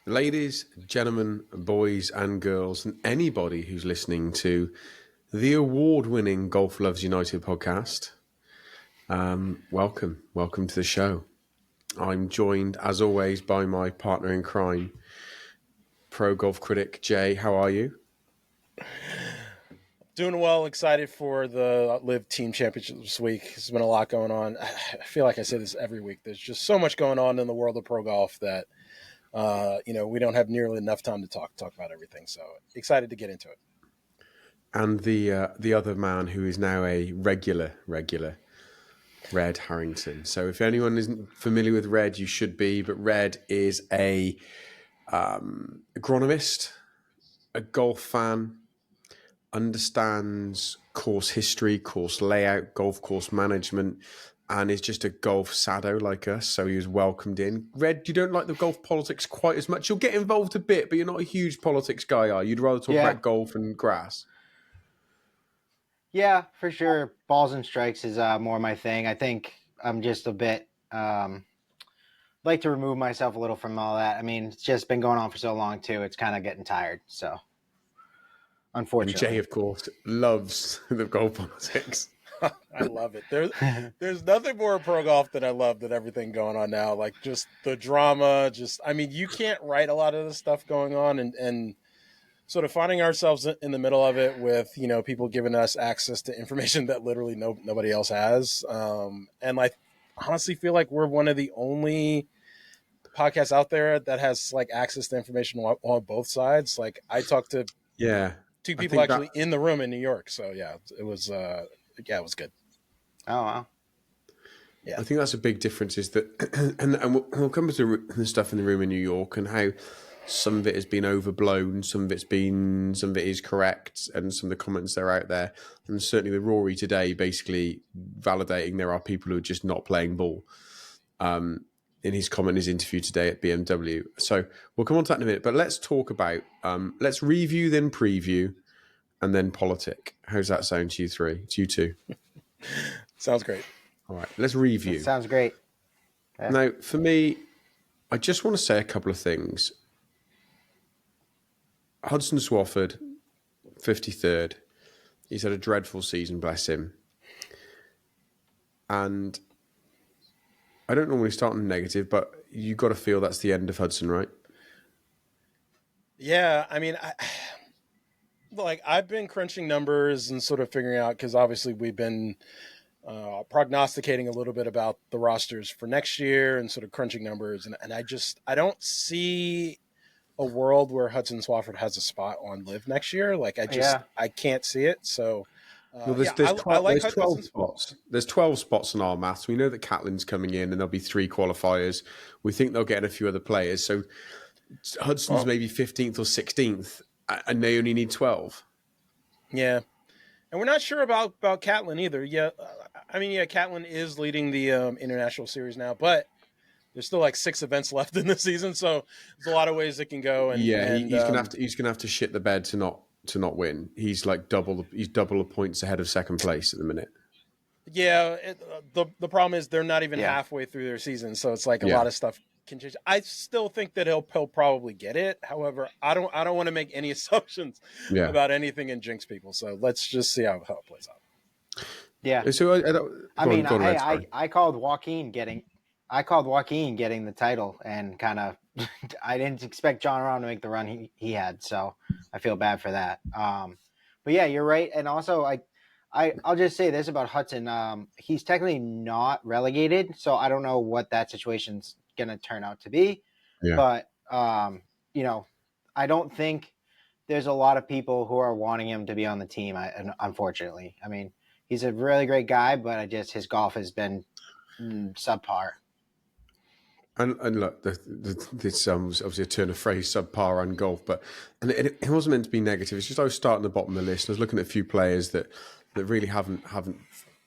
Ladies, gentlemen, boys and girls, and anybody who's listening to the award-winning Golf Loves United podcast, welcome to the show. I'm joined, as always, by my partner in crime, pro golf critic Jay. How are you? Doing well. Excited for the LIV Team Championship this week. There's been a lot going on. I feel like I say this every week. There's just so much going on in the world of pro golf that we don't have nearly enough time to talk about everything. So excited to get into it. And the other man who is now a regular, Red Harrington. So if anyone isn't familiar with Red, you should be. But Red is a agronomist, a golf fan, understands course history, course layout, golf course management, and is just a golf sado like us. So he was welcomed in. Red, you don't like the golf politics quite as much. You'll get involved a bit, but you're not a huge politics guy, are you? You'd rather talk about golf and grass. Yeah, for sure. Balls and strikes is more my thing. I think I'm just a bit like to remove myself a little from all that. I mean, it's just been going on for so long too. It's kind of getting tired. So, unfortunately, And Jay, of course, loves the golf politics. I love it. There's nothing more pro golf that I love than everything going on now. Like just the drama. You can't write a lot of the stuff going on, and sort of finding ourselves in the middle of it with, people giving us access to information that literally nobody else has. And I honestly feel like we're one of the only podcasts out there that has like access to information on both sides. Like I talked to two people actually in the room in New York. So yeah, it was good. Oh, wow. Yeah. I think that's a big difference is that, and we'll come to the stuff in the room in New York and how some of it has been overblown, some of it is correct, and some of the comments that are out there. And certainly with Rory today, basically validating there are people who are just not playing ball. In his comment, his interview today at BMW. So we'll come on to that in a minute. But let's talk about, let's review, then preview, and then politic. How's that sound to you three? To you two? Sounds great. All right, let's review. Sounds great. Yeah. Now, for me, I just want to say a couple of things. Hudson Swafford, 53rd. He's had a dreadful season, bless him. And I don't normally start on negative, but you got to feel that's the end of Hudson, right? Yeah, I've been crunching numbers and sort of figuring out, because obviously we've been prognosticating a little bit about the rosters for next year and sort of crunching numbers. And I don't see a world where Hudson Swafford has a spot on LIV next year. I can't see it. So there's 12 spots. There's 12 spots in our maths. We know that Catlin's coming in and there'll be 3 qualifiers. We think they'll get a few other players. So Hudson's maybe 15th or 16th and they only need 12. Yeah. And we're not sure about Catlin either. Yeah. Catlin is leading the international series now, but there's still like 6 events left in the season, so there's a lot of ways it can go. And he's gonna have to shit the bed to not win. He's like double the points ahead of second place at the minute. Yeah, the problem is they're not even halfway through their season, so it's like a lot of stuff can change. I still think that he'll probably get it. However, I don't want to make any assumptions about anything and jinx people. So let's just see how it plays out. Yeah. So I called Joaquin getting the title, and kind of I didn't expect Jon Rahm to make the run he had, so I feel bad for that. But yeah, you're right. And also I'll just say this about Hudson. He's technically not relegated, so I don't know what that situation's going to turn out to be. Yeah. But, I don't think there's a lot of people who are wanting him to be on the team, unfortunately. I mean, he's a really great guy, but his golf has been subpar. And look, this obviously a turn of phrase, subpar on golf, but it wasn't meant to be negative. It's just I was starting at the bottom of the list. I was looking at a few players that really haven't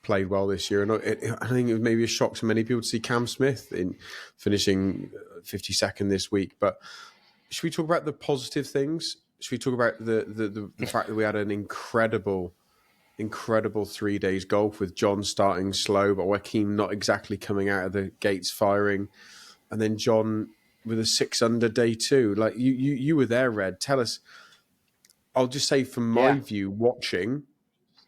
played well this year, and I think it was maybe a shock to many people to see Cam Smith in finishing 52nd this week. But should we talk about the positive things? Should we talk about the fact that we had an incredible 3 days golf with Jon starting slow, but Joaquin not exactly coming out of the gates firing. And then Jon with a 6 under day 2. Like you were there, Red. Tell us. I'll just say from my view, watching,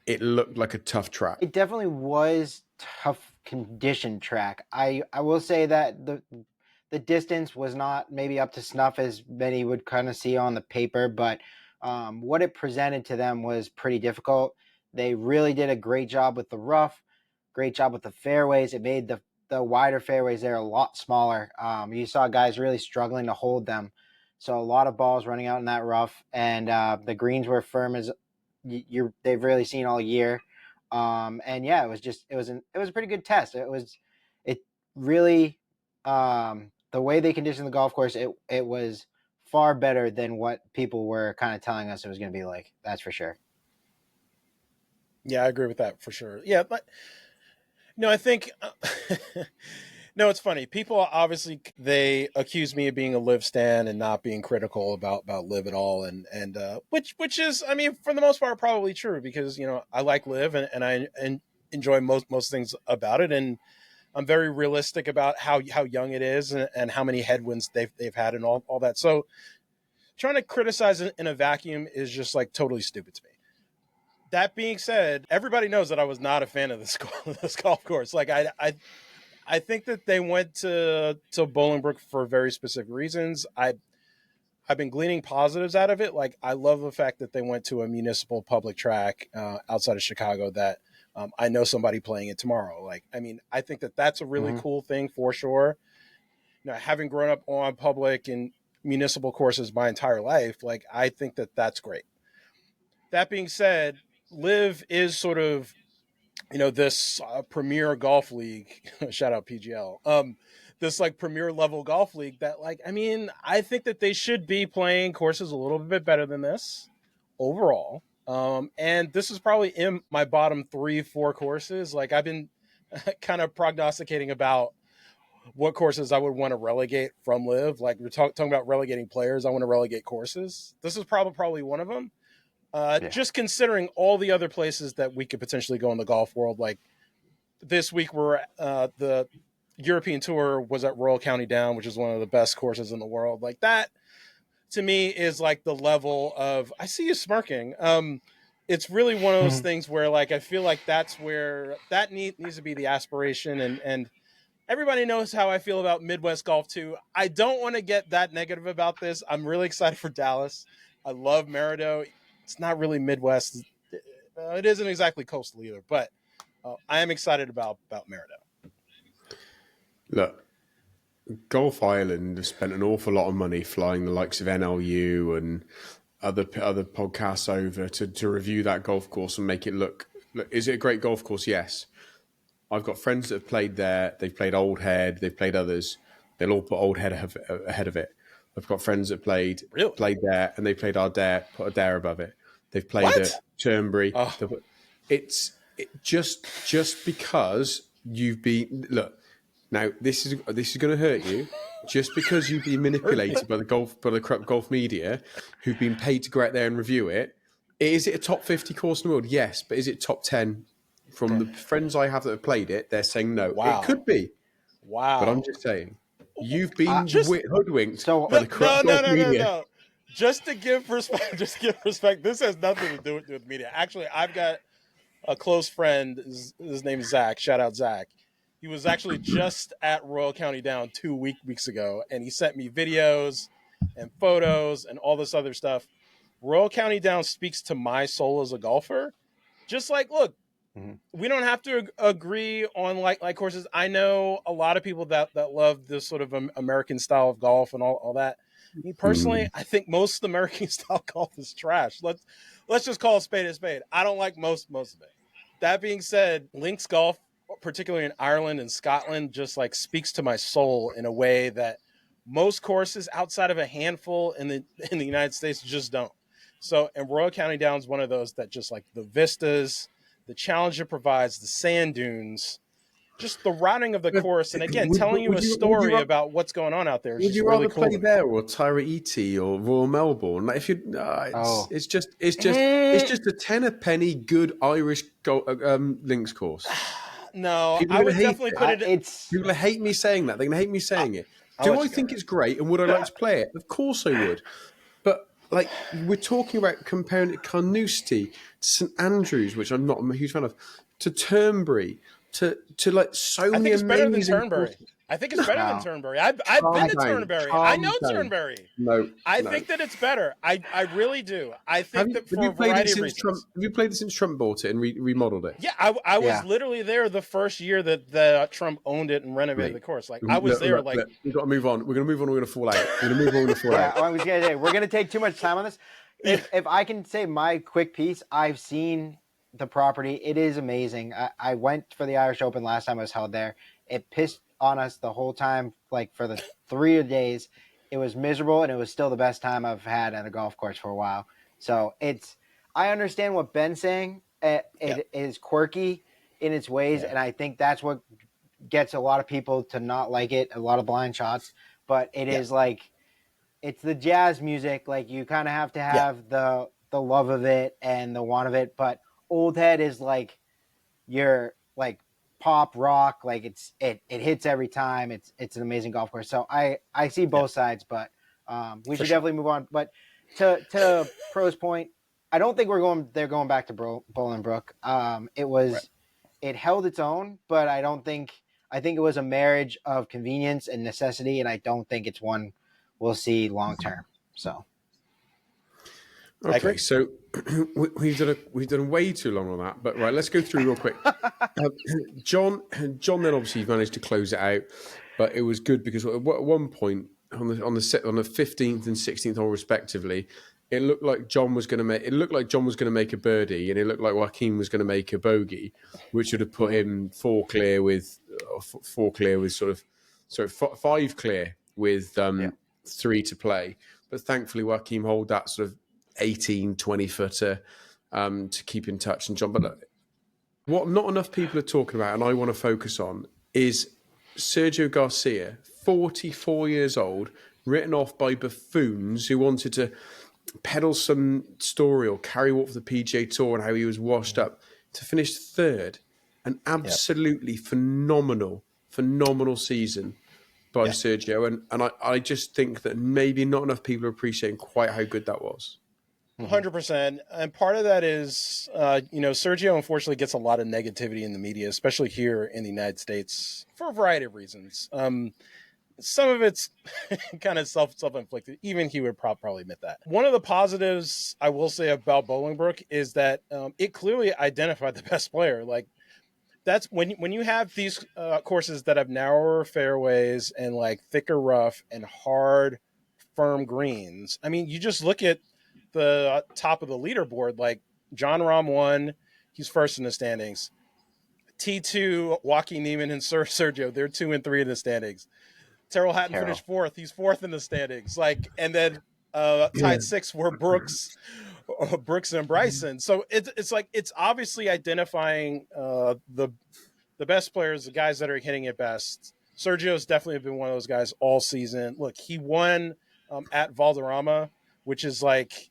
it looked like a tough track. It definitely was tough condition track. I will say that the distance was not maybe up to snuff as many would kind of see on the paper, but what it presented to them was pretty difficult. They really did a great job with the rough, great job with the fairways. It made the wider fairways there a lot smaller. You saw guys really struggling to hold them. So a lot of balls running out in that rough, and the greens were firm as they've really seen all year. And yeah, it was a pretty good test. It really the way they conditioned the golf course, it was far better than what people were kind of telling us it was going to be like. That's for sure. Yeah, I agree with that for sure. Yeah, but no, I think no, it's funny. People obviously they accuse me of being a LIV stan and not being critical about LIV at all, and which is, I mean, for the most part, probably true because I like LIV and I enjoy most things about it, and I'm very realistic about how young it is and how many headwinds they've had and all that. So trying to criticize it in a vacuum is just like totally stupid to me. That being said, everybody knows that I was not a fan of this golf course. Like I think that they went to Bolingbrook for very specific reasons. I've been gleaning positives out of it. Like I love the fact that they went to a municipal public track outside of Chicago that I know somebody playing it tomorrow. Like, I mean, I think that that's a really cool thing for sure. Having grown up on public and municipal courses my entire life, like I think that that's great. That being said, LIV is sort of this premier golf league, shout out PGL, this like premier level golf league that like, I mean, I think that they should be playing courses a little bit better than this overall. And this is probably in my bottom 3-4 courses. Like I've been kind of prognosticating about what courses I would want to relegate from LIV. Like we're talking about relegating players. I want to relegate courses. This is probably one of them. Just considering all the other places that we could potentially go in the golf world. Like this week, the European Tour was at Royal County Down, which is one of the best courses in the world. Like that, to me, is like the level of. I see you smirking. It's really one of those things where, like, I feel like that's where that needs to be the aspiration, and everybody knows how I feel about Midwest golf too. I don't want to get that negative about this. I'm really excited for Dallas. I love Maridoe. It's not really Midwest. It isn't exactly coastal either, but I am excited about Maridoe. Look, Gulf Island has spent an awful lot of money flying the likes of NLU and other podcasts over to review that golf course and make it look. Is it a great golf course? Yes. I've got friends that have played there. They've played Old Head. They've played others. They'll all put Old Head ahead of it. I've got friends that played there, and they played Ardare, put Ardare above it. They've played at Turnberry. Oh. It's just because you've been now. This is going to hurt you. Just because you've been manipulated by the golf media, who've been paid to go out there and review it. Is it a top 50 course in the world? Yes, but is it top 10? From the friends I have that have played it, they're saying no. Wow. It could be. Wow. But I'm just saying, you've been hoodwinked by the corrupt media. No. Just to give respect, this has nothing to do with media. Actually, I've got a close friend. His name is Zach. Shout out Zach. He was actually just at Royal County Down 2 weeks ago, and he sent me videos and photos and all this other stuff. Royal County Down speaks to my soul as a golfer. Just like, look, we don't have to agree on like courses. I know a lot of people that love this sort of American style of golf and all that. Me personally, I think most American style golf is trash. Let's just call a spade. I don't like most of it. That being said, links golf, particularly in Ireland and Scotland, just like speaks to my soul in a way that most courses outside of a handful in the United States just don't. So, and Royal County Down is one of those that just like the vistas, the challenge it provides, the sand dunes, just the routing of the course, and again, telling you a story about what's going on out there. Would you rather play there or Tyra Eaty or Royal Melbourne? Like if you, it's just a tenner penny good Irish links course. No, I would definitely put it. People hate me saying that. They're gonna hate me saying it. Do I think it's great, and would I like to play it? Of course I would. But like we're talking about comparing it to Carnoustie, to St Andrews, which I'm not a huge fan of, to Turnberry, to like so many amazing. I think it's better than Turnberry. I think it's better than Turnberry. I've been to Turnberry. I know Turnberry. I think that it's better. I really do. I think that for a variety of reasons. Have you played it since Trump bought it and remodeled it? Yeah, I was literally there the first year that Trump owned it and renovated the course. Like I was there. Like we've got to move on. We're going to move on. We're going to fall out. We're going to move on. We're going to fall out. I was going to say we're going to take too much time on this. If I can say my quick piece, I've seen the property. It is amazing. I went for the Irish Open last time I was held there. It pissed on us the whole time, like for the 3 days. It was miserable, and it was still the best time I've had at a golf course for a while. So I understand what Ben's saying. It is quirky in its ways, and I think that's what gets a lot of people to not like it, a lot of blind shots. But it is like, it's the jazz music. Like you kind of have to have the love of it and the want of it. But Old Head is like your like pop rock, like it hits every time. It's an amazing golf course. So I see both sides, but we should definitely move on. But to Pro's point, I don't think they're going back to Bolingbrook. It held its own, but I think it was a marriage of convenience and necessity, and I don't think it's one we'll see long term. So okay, so we've done way too long on that, but right, let's go through real quick. John then obviously managed to close it out, but it was good because at one point on the 15th and 16th hole respectively, it looked like John was going to make a birdie, and it looked like Joaquin was going to make a bogey, which would have put him 4 clear with 5 clear with 3 to play. But thankfully, Joaquin hold that sort of 18, 20 footer to keep in touch. And John, but what not enough people are talking about, and I want to focus on, is Sergio Garcia, 44 years old, written off by buffoons who wanted to peddle some story or carry what for the PGA Tour and how he was washed up, to finish 3rd. An absolutely phenomenal season by Sergio. And I just think that maybe not enough people are appreciating quite how good that was. 100%. And part of that is, Sergio unfortunately gets a lot of negativity in the media, especially here in the United States, for a variety of reasons. Some of it's kind of self-inflicted. Even he would probably admit that. One of the positives I will say about Bolingbrook is that it clearly identified the best player. Like, that's when you have these courses that have narrower fairways and like thicker rough and hard, firm greens. I mean, you just look at the top of the leaderboard. Like Jon Rahm won, he's first in the standings. T2, Joaquin Niemann and Sergio, they're 2 and 3 in the standings. Terrell Hatton finished 4th. He's 4th in the standings. Like, and then tied 6th were Brooks and Bryson. So it's like, it's obviously identifying the best players, the guys that are hitting it best. Sergio's definitely been one of those guys all season. Look, he won at Valderrama, which is like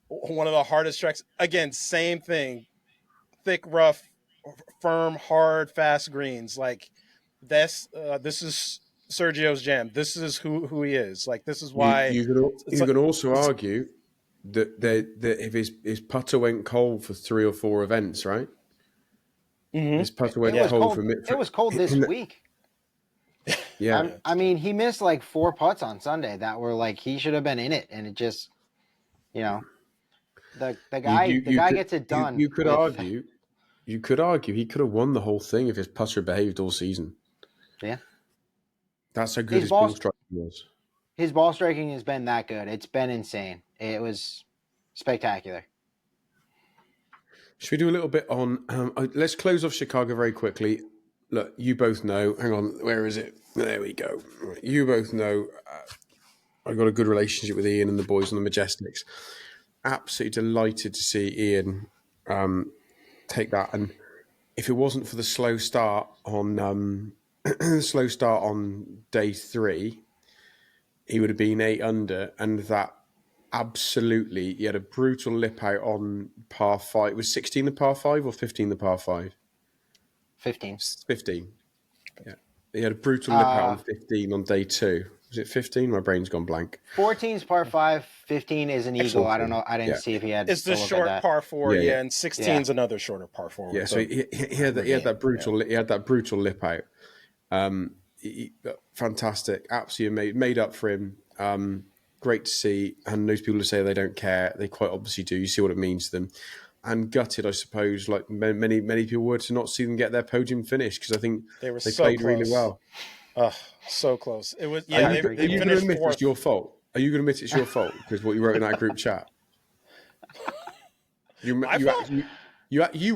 one of the hardest tracks. Again, same thing, thick, rough, firm, hard, fast greens. Like this is Sergio's jam. This is who he is. Like, this is why you can also argue that if his putter went cold for 3 or 4 events, right? Mm-hmm. His putter went cold. It was cold this week. Yeah, I mean, he missed like 4 putts on Sunday that were like he should have been in it, and it just, the guy gets it done. You could argue he could have won the whole thing if his putter behaved all season. Yeah. That's how good his ball striking was. His ball striking has been that good. It's been insane. It was spectacular. Should we do a little bit on... let's close off Chicago very quickly. Look, you both know... Hang on, where is it? There we go. You both know I've got a good relationship with Ian and the boys on the Majestics. Absolutely delighted to see Ian take that. And if it wasn't for the slow start on day 3, he would have been 8 under, and that absolutely, he had a brutal lip out on par 5. Was 16 the par 5 or 15 the par 5? 15. 15. Yeah. He had a brutal lip out on 15 on day 2. Was it 15? My brain's gone blank. 14 is par 5. 15 is an eagle. I don't know. I didn't see if he had. It's the short par 4, and 16 is another shorter par 4. Yeah, so he had that brutal lip out. Fantastic, absolutely made up for him. Great to see, and those people who say they don't care, they quite obviously do. You see what it means to them, and gutted, I suppose, like many people were, to not see them get their podium finish, because I think they played really well. So close. It was. Yeah, they are you going to admit fourth. it's your fault? Are you going to admit it's your fault because what you wrote in that group chat? You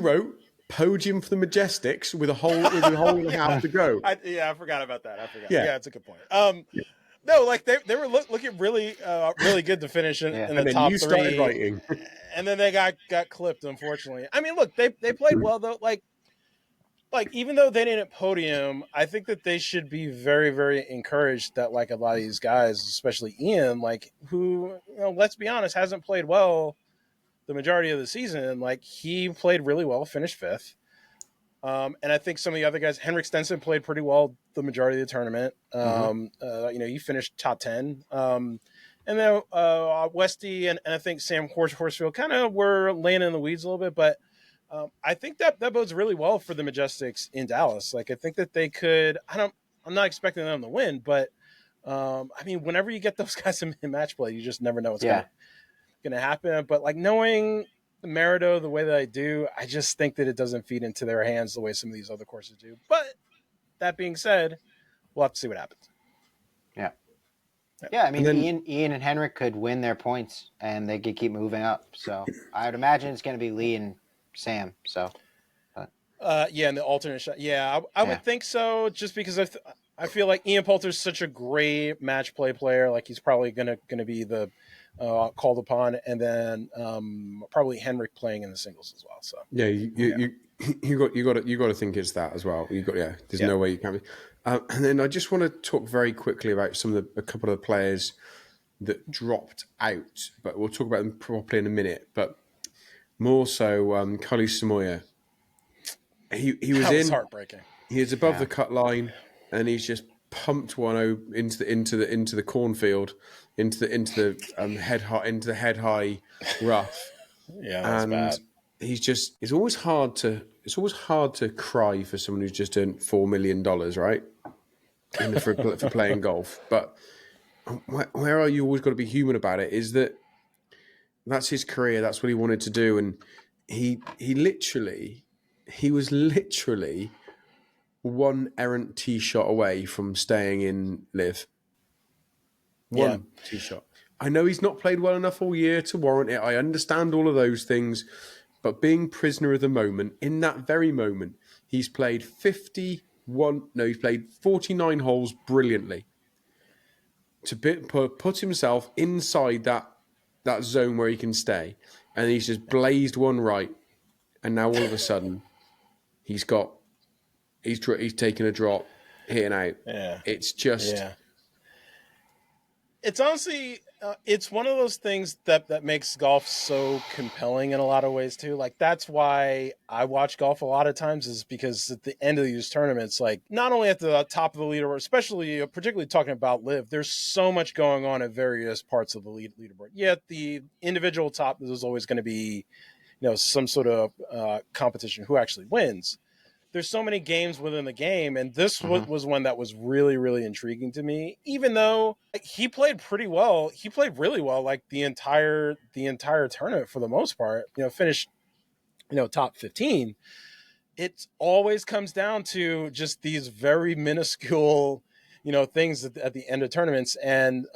wrote podium for the Majestics with a hole and a half to go. I forgot about that. Yeah, it's a good point. No, like they were looking really good to finish in the top 3. Started writing. And then they got clipped, unfortunately. I mean, look, they played well though. Like even though they didn't podium, I think that they should be very, very encouraged that like a lot of these guys, especially Ian, like who, let's be honest, hasn't played well the majority of the season. Like he played really well, finished 5th. And I think some of the other guys, Henrik Stenson played pretty well the majority of the tournament. He finished top 10. And then Westy and I think Sam Horsfield kind of were laying in the weeds a little bit, but I think that bodes really well for the Majestics in Dallas. Like I think that they could. I'm not expecting them to win, but I mean, whenever you get those guys in match play, you just never know what's going to happen. But like knowing Maridoe the way that I do, I just think that it doesn't feed into their hands the way some of these other courses do. But that being said, we'll have to see what happens. Yeah, I mean, Ian and Henrik could win their points, and they could keep moving up. So I would imagine it's going to be Lee and Sam. So, and the alternate shot. Yeah, I would think so. Just because I feel like Ian Poulter's such a great match play player. Like he's probably gonna be the called upon, and then probably Henrik playing in the singles as well. So you got to think it's that as well. There's no way you can be. And then I just want to talk very quickly about a couple of the players that dropped out, but we'll talk about them properly in a minute. But more so, Carlos Samoya. He was heartbreaking. He is above the cut line, and he's just pumped one into the cornfield, into the head high rough. Yeah, that's bad. It's always hard to cry for someone who's just earned $4 million, right? For playing golf. But where are you always got to be human about it is that's his career. That's what he wanted to do. And he was literally one errant tee shot away from staying in LIV. One tee shot. I know he's not played well enough all year to warrant it. I understand all of those things. But being prisoner of the moment, in that very moment, he's played 49 holes brilliantly to put himself inside that zone where he can stay. And he's just blazed one right. And now all of a sudden, he's taken a drop, hitting out. Yeah. It's just... Yeah. It's honestly... it's one of those things that makes golf so compelling in a lot of ways too. Like that's why I watch golf a lot of times, is because at the end of these tournaments, like not only at the top of the leaderboard, especially particularly talking about LIV, there's so much going on at various parts of the leaderboard. Yet the individual top, there's always going to be, some sort of competition who actually wins. There's so many games within the game, and this was one that was really, really intriguing to me. Even though he played pretty well, he played really well, like the entire tournament for the most part. Finished, top 15. It always comes down to just these very minuscule, things at the end of tournaments. And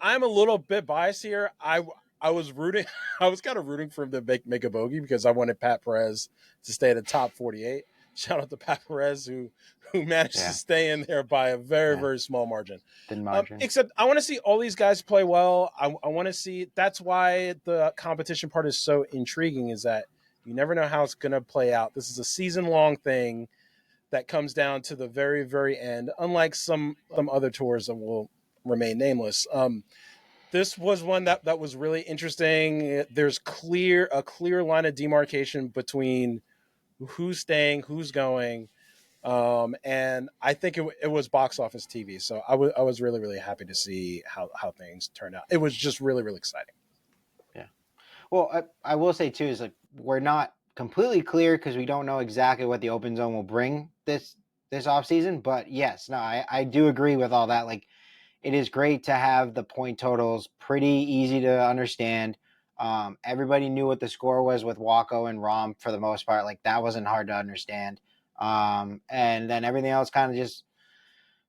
I'm a little bit biased here. I was rooting, I was kind of rooting for him to make a bogey because I wanted Pat Perez to stay at the top 48. Shout out to Pat Perez who managed to stay in there by a very, very small margin. Except I want to see all these guys play well. I want to see, that's why the competition part is so intriguing, is that you never know how it's going to play out. This is a season-long thing that comes down to the very, very end, unlike some other tours that will remain nameless. This was one that was really interesting. There's a clear line of demarcation between who's staying, who's going. And I think it was box office TV. So I was really, really happy to see how things turned out. It was just really, really exciting. Yeah. Well, I will say too, is like, we're not completely clear because we don't know exactly what the open zone will bring this off season. But yes, no, I do agree with all that. Like, it is great to have the point totals pretty easy to understand. Everybody knew what the score was with Waco and Rahm for the most part. Like, that wasn't hard to understand. And then everything else kind of just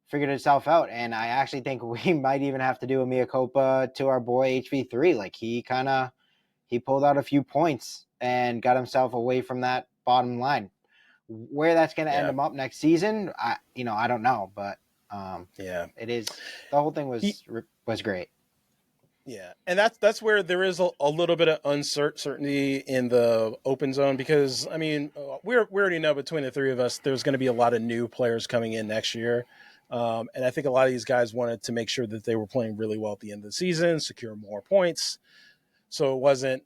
figured itself out. And I actually think we might even have to do a mea culpa to our boy HV3. Like, he pulled out a few points and got himself away from that bottom line. Where that's going to end him up next season, I don't know, but it is, the whole thing was great. Yeah, and that's where there is a little bit of uncertainty in the open zone, because I mean, we already know between the three of us there's going to be a lot of new players coming in next year, and I think a lot of these guys wanted to make sure that they were playing really well at the end of the season, secure more points, so it wasn't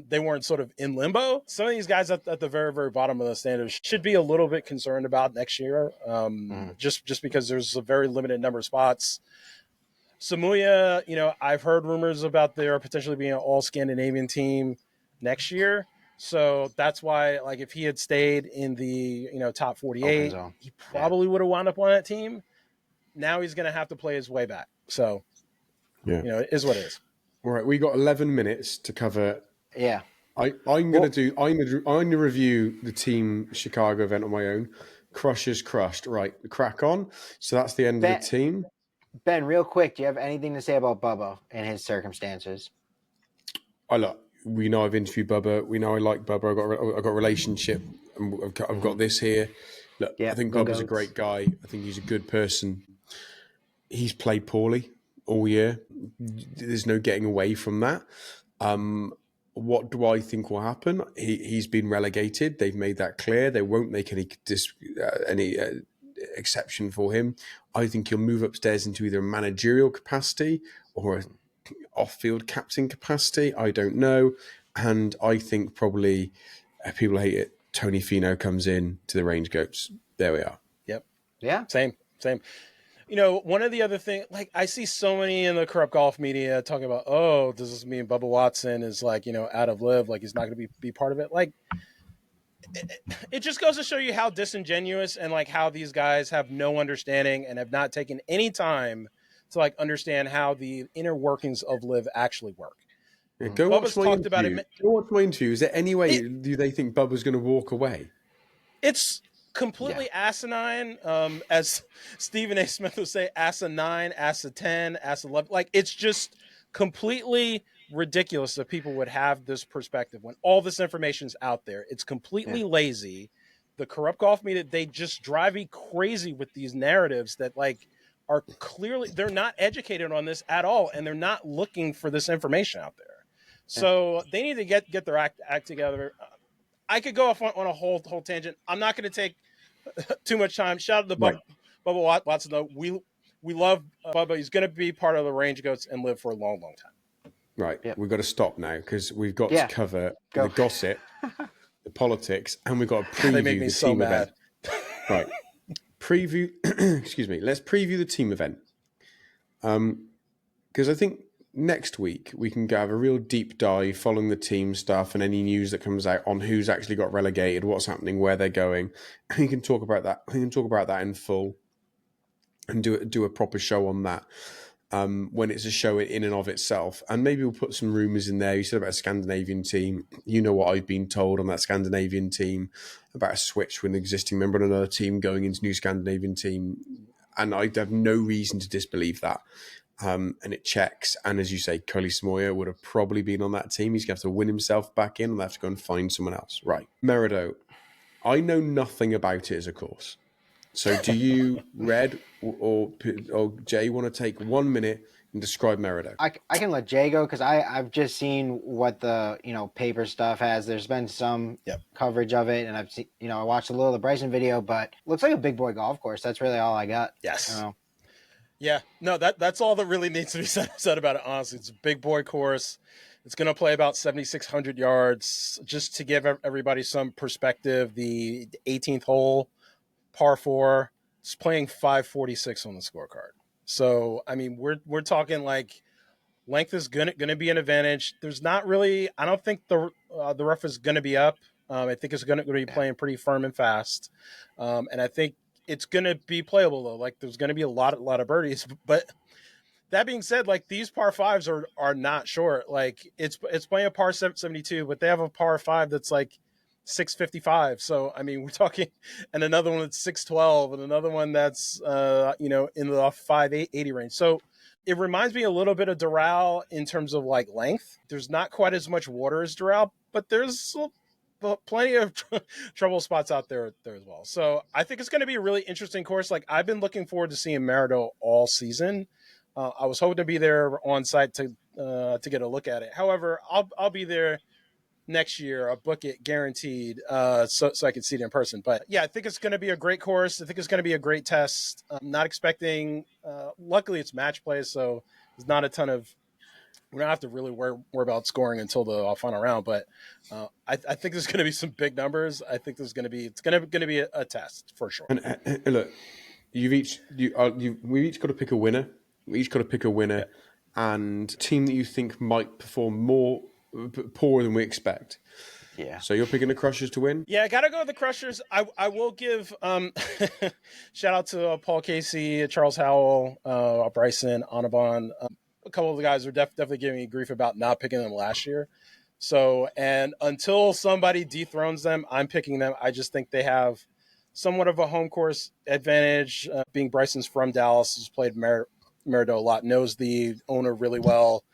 they weren't sort of in limbo. Some of these guys at the very, very bottom of the standings should be a little bit concerned about next year, just because there's a very limited number of spots. Samuya, I've heard rumors about there potentially being an all Scandinavian team next year. So that's why, like, if he had stayed in the, top 48, he probably would have wound up on that team. Now he's going to have to play his way back. So, it is what it is. All right. We got 11 minutes to cover. Yeah. I'm going to review the team Chicago event on my own. Crushers crushed. Right. Crack on. So that's the end of the team. Ben, real quick, do you have anything to say about Bubba and his circumstances? We know I've interviewed Bubba. We know I like Bubba. I've got a relationship. I've got this here. Look, I think Bubba's a great guy. I think he's a good person. He's played poorly all year. There's no getting away from that. What do I think will happen? He's been relegated. They've made that clear. They won't make any exception for him. I think he'll move upstairs into either a managerial capacity or an off-field captain capacity. I don't know. And I think probably, people hate it, Tony Finau comes in to the Range Goats. There we are. Yep. Yeah. Same. One of the other things, like, I see so many in the corrupt golf media talking about, oh, does this mean Bubba Watson is, like, out of LIV, like he's not going to be part of it? Like, it just goes to show you how disingenuous and, like, how these guys have no understanding and have not taken any time to, like, understand how the inner workings of LIV actually work. Yeah, go watch my interview. Is there any way do they think Bubba's going to walk away? It's completely asinine. As Stephen A. Smith would say, asinine, asin 11. Like, it's just completely ridiculous that people would have this perspective when all this information is out there. It's completely lazy. The corrupt golf media, they just drive me crazy with these narratives that, like, are clearly, they're not educated on this at all, and they're not looking for this information out there. So they need to get their act together. I could go off on a whole tangent. I'm not going to take too much time. Shout out to Bubba Watson, though. We love Bubba. He's going to be part of the Range Goats and live for a long, long time. Right. Yep. We've got to stop now because we've got to cover the gossip, the politics, and we've got to preview they make me the so team mad. event. Right. Excuse me. Let's preview the team event. Because I think next week we can have a real deep dive following the team stuff and any news that comes out on who's actually got relegated, what's happening, where they're going. And we can talk about that. We can talk about that in full and do a proper show on that. When it's a show in and of itself. And maybe we'll put some rumours in there. You said about a Scandinavian team. You know what I've been told on that Scandinavian team about a switch with an existing member on another team going into new Scandinavian team. And I have no reason to disbelieve that. And it checks. And as you say, Curly Samoya would have probably been on that team. He's going to have to win himself back in and have to go and find someone else. Right. Maridoe, I know nothing about it as a course. So do you, Red or Jay, want to take 1 minute and describe Maridoe? I can let Jay go because I've just seen what the paper stuff has. There's been some coverage of it, and I've seen I watched a little of the Bryson video, but looks like a big boy golf course. That's really all I got. Yes. Yeah. No, that's all that really needs to be said about it. Honestly, it's a big boy course. It's going to play about 7,600 yards. Just to give everybody some perspective, the 18th hole par 4. It's playing 546 on the scorecard. So, I mean, we're talking like length is gonna be an advantage. There's not really. I don't think the rough is gonna be up. I think it's gonna be playing pretty firm and fast, and I think it's gonna be playable though. Like there's gonna be a lot of birdies. But that being said, like these par 5s are not short. Like it's playing a par 72, but they have a par 5 that's like 655. So I mean, we're talking, and another one that's 612, and another one that's in the 580 range. So it reminds me a little bit of Doral in terms of like length. There's not quite as much water as Doral, but there's plenty of trouble spots out there as well. So I think it's going to be a really interesting course. Like I've been looking forward to seeing Maridoe all season. I was hoping to be there on site to get a look at it. However, I'll be there next year. I'll book it guaranteed, so I can see it in person. But yeah, I think it's going to be a great course. I think it's going to be a great test. I'm not expecting. Luckily, it's match play, so there's not a ton of. We don't have to really worry about scoring until the final round. But I think there's going to be some big numbers. I think it's going to be a test for sure. And look, we've each got to pick a winner. We each got to pick a winner and a team that you think might perform poorer than we expect. Yeah. So you're picking the Crushers to win? Yeah, I got to go with the Crushers. I will give shout out to Paul Casey, Charles Howell, Bryson, Anabon. A couple of the guys are definitely giving me grief about not picking them last year. So, and until somebody dethrones them, I'm picking them. I just think they have somewhat of a home course advantage. Being Bryson's from Dallas, has played Maridoe a lot, knows the owner really well.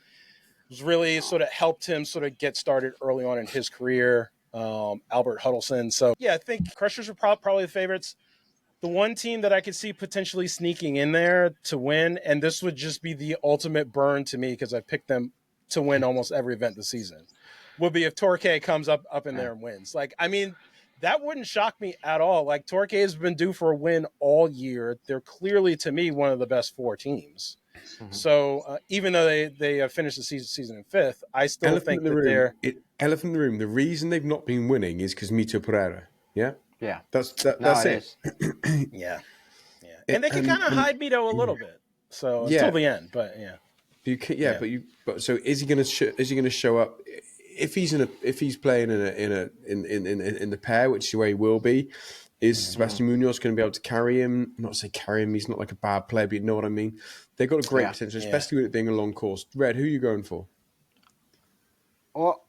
Was really sort of helped him sort of get started early on in his career. Albert Huddleston. So yeah, I think Crushers are probably the favorites. The one team that I could see potentially sneaking in there to win, and this would just be the ultimate burn to me because I picked them to win almost every event this season, would be if Torquay comes up in there and wins. Like, I mean, that wouldn't shock me at all. Like, Torquay has been due for a win all year. They're clearly, to me, one of the best 4 teams. Mm-hmm. So even though they finished the season in 5th, I still think that they're... Elephant in the room. The reason they've not been winning is because Mito Pereira. Yeah? Yeah. That's it. Yeah. And they can kind of hide Mito a little bit. So until the end, but yeah. So is he going to show up if he's playing in the pair, which is where he will be? Is Sebastian Munoz going to be able to carry him? Not to say carry him, he's not like a bad player, but you know what I mean. They've got a great potential, especially with it being a long course. Red, who are you going for? Well,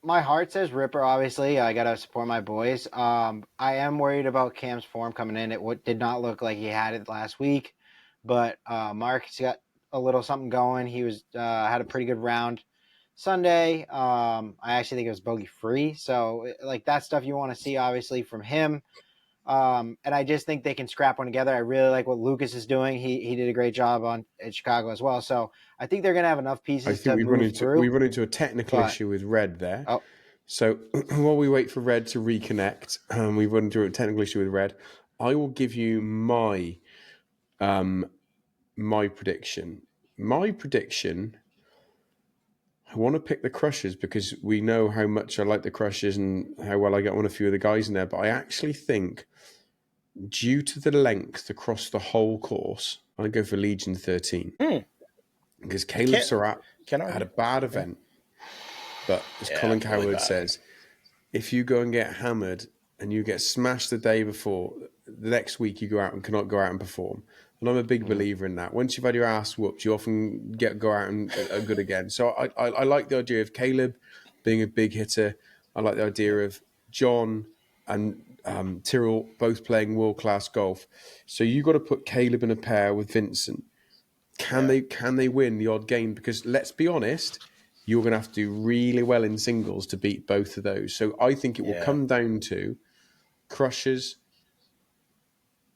my heart says Ripper, obviously. I got to support my boys. I am worried about Cam's form coming in. It did not look like he had it last week, but Mark's got a little something going. He was had a pretty good round Sunday. I actually think it was bogey free. So like that stuff you want to see, obviously, from him. And I just think they can scrap one together. I really like what Lucas is doing. He did a great job at Chicago as well. So I think they're going to have enough pieces to move through. We run into a technical issue with Red there. Oh. So while we wait for Red to reconnect, we run into a technical issue with Red. I will give you my prediction. My prediction, I want to pick the Crushers because we know how much I like the Crushers and how well I get on a few of the guys in there. But I actually think, due to the length across the whole course, I'm going to go for Legion 13. Because Caleb Surratt had a bad event. But as Colin Coward says, if you go and get hammered and you get smashed the day before, the next week you go out and cannot go out and perform. And I'm a big believer in that. Once you've had your ass whooped, you often go out and are good again. So I like the idea of Caleb being a big hitter. I like the idea of John and Tyrrell both playing world-class golf. So you got to put Caleb in a pair with Vincent. Can they win the odd game? Because let's be honest, you're going to have to do really well in singles to beat both of those. So I think it will come down to Crushers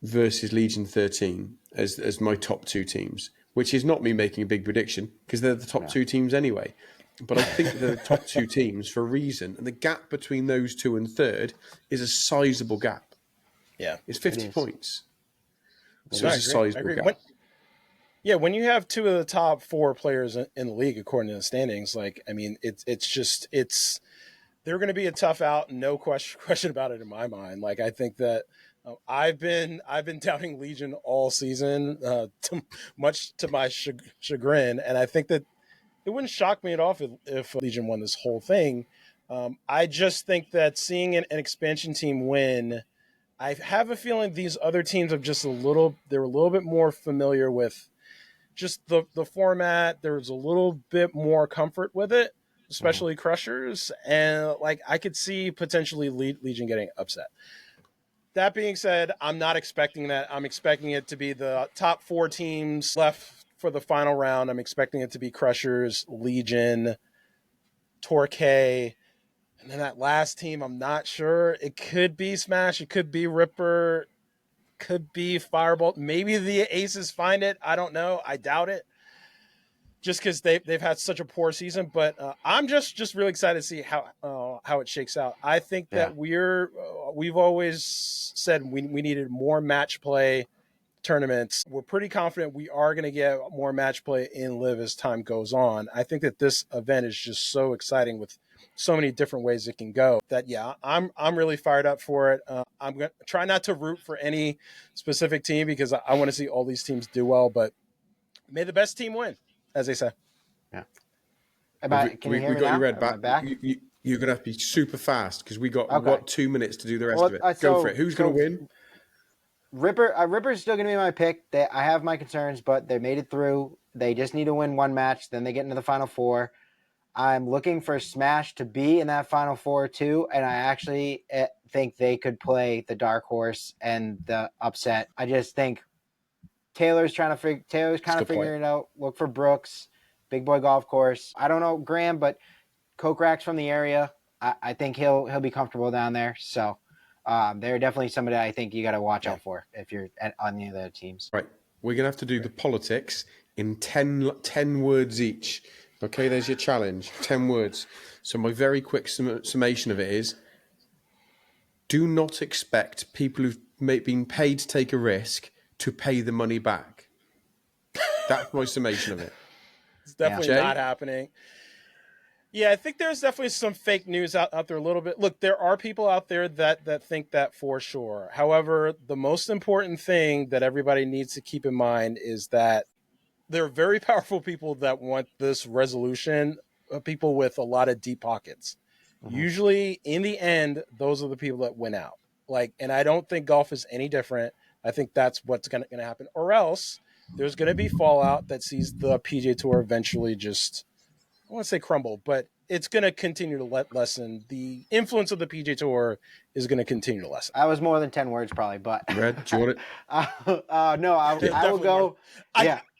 versus Legion 13 as my top 2 teams, which is not me making a big prediction because they're the top 2 teams anyway. But I think they're the top 2 teams for a reason. And the gap between those 2 and 3rd is a sizable gap. Yeah. It's 50 points. So it's a sizable gap. When you have 2 of the top 4 players in the league, according to the standings, like, I mean, they're going to be a tough out. No question about it in my mind. Like, I think that I've been doubting Legion all season, much to my chagrin, and I think that it wouldn't shock me at all if Legion won this whole thing. I just think that seeing an expansion team win, I have a feeling these other teams are just they're a little bit more familiar with just the format. There's a little bit more comfort with it, especially Crushers, and like I could see potentially Legion getting upset. That being said, I'm not expecting that. I'm expecting it to be the top 4 teams left for the final round. I'm expecting it to be Crushers, Legion, Torquay, and then that last team, I'm not sure. It could be Smash. It could be Ripper. Could be Firebolt. Maybe the Aces find it. I don't know. I doubt it. Just because they've had such a poor season, but I'm just really excited to see how it shakes out. I think that we've always said we needed more match play tournaments. We're pretty confident we are going to get more match play in LIV as time goes on. I think that this event is just so exciting with so many different ways it can go that I'm really fired up for it. I'm going to try not to root for any specific team because I want to see all these teams do well, but may the best team win, as they say. Yeah. Can you hear me now? You read back. You're going to have to be super fast because we got 2 minutes to do the rest of it. Go for it. Who's going to win? Ripper's still going to be my pick. I have my concerns, but they made it through. They just need to win one match. Then they get into the Final Four. I'm looking for Smash to be in that Final Four too, and I actually think they could play the dark horse and the upset. I just think Taylor's kind of figuring it out. Look for Brooks, Big Boy Golf Course. I don't know Graham, but Kokrak's from the area. I think he'll be comfortable down there. So they're definitely somebody I think you got to watch out for if you're on the other teams. Right, we're gonna have to do the politics in 10 words each. Okay, there's your challenge. 10 words. So my very quick summation of it is: do not expect people who've been paid to take a risk to pay the money back. That's my summation of it. It's definitely not happening. Yeah, I think there's definitely some fake news out there a little bit. Look, there are people out there that think that for sure. However, the most important thing that everybody needs to keep in mind is that there are very powerful people that want this resolution, people with a lot of deep pockets. Mm-hmm. Usually, in the end, those are the people that win out. And I don't think golf is any different. I think that's what's going to happen. Or else there's going to be fallout that sees the PGA Tour eventually just, I want to say crumble, but it's going to continue to lessen. The influence of the PGA Tour is going to continue to lessen. That was more than 10 words probably, but... Red, do you want it? No, I will go...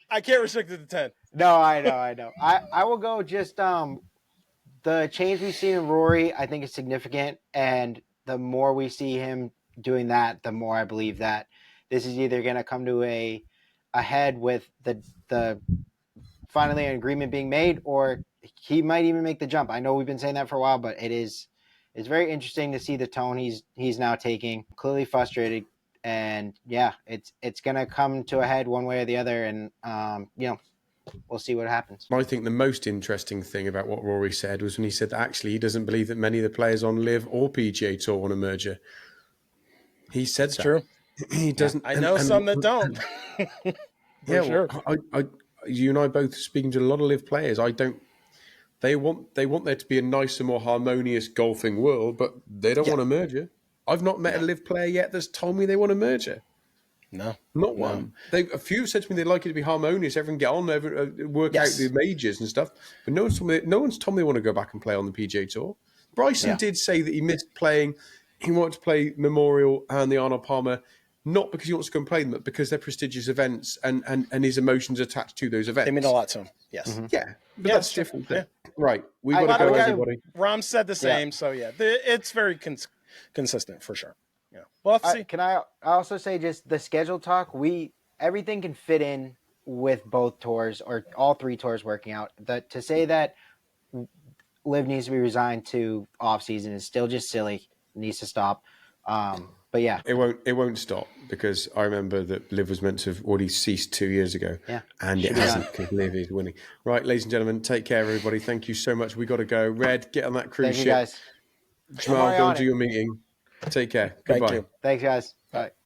I can't restrict it to 10. No, I know. I will go just the change we've seen in Rory, I think is significant. And the more we see him doing that, the more I believe that this is either going to come to a head with the finally an agreement being made, or he might even make the jump. I know we've been saying that for a while, but it's very interesting to see the tone he's now taking. Clearly frustrated. And it's going to come to a head one way or the other. And, we'll see what happens. I think the most interesting thing about what Rory said was when he said that actually he doesn't believe that many of the players on LIV or PGA Tour want a merger. He said that. True. He doesn't. I know some that don't. Sure. You and I both speaking to a lot of LIV players. They want there to be a nicer, more harmonious golfing world, but they don't want a merger. I've not met a LIV player yet that's told me they want a merger. No. Not one. A few have said to me they'd like it to be harmonious, everyone get on, work out the majors and stuff. But no one's told me they want to go back and play on the PGA Tour. Bryson did say that he missed playing. He wanted to play Memorial and the Arnold Palmer, not because he wants to go and play them, but because they're prestigious events and his emotions attached to those events. They mean a lot to him. Yes. Mm-hmm. Yeah. But that's different. Yeah. Right. We've got to go, everybody. Rahm said the same. So, it's very consistent for sure. Yeah. Well, let's see. Can I also say just the schedule talk? Everything can fit in with both tours or all 3 tours working out. To say that LIV needs to be resigned to off season is still just silly. It needs to stop. But yeah, it won't stop because I remember that LIV was meant to have already ceased 2 years ago. Yeah, and it hasn't because LIV is winning. Right, ladies and gentlemen, take care, everybody. Thank you so much. We got to go. Red, get on that cruise ship. Thank you, guys. Jamal, go and do your meeting. Take care. Goodbye. Thanks, guys. Bye.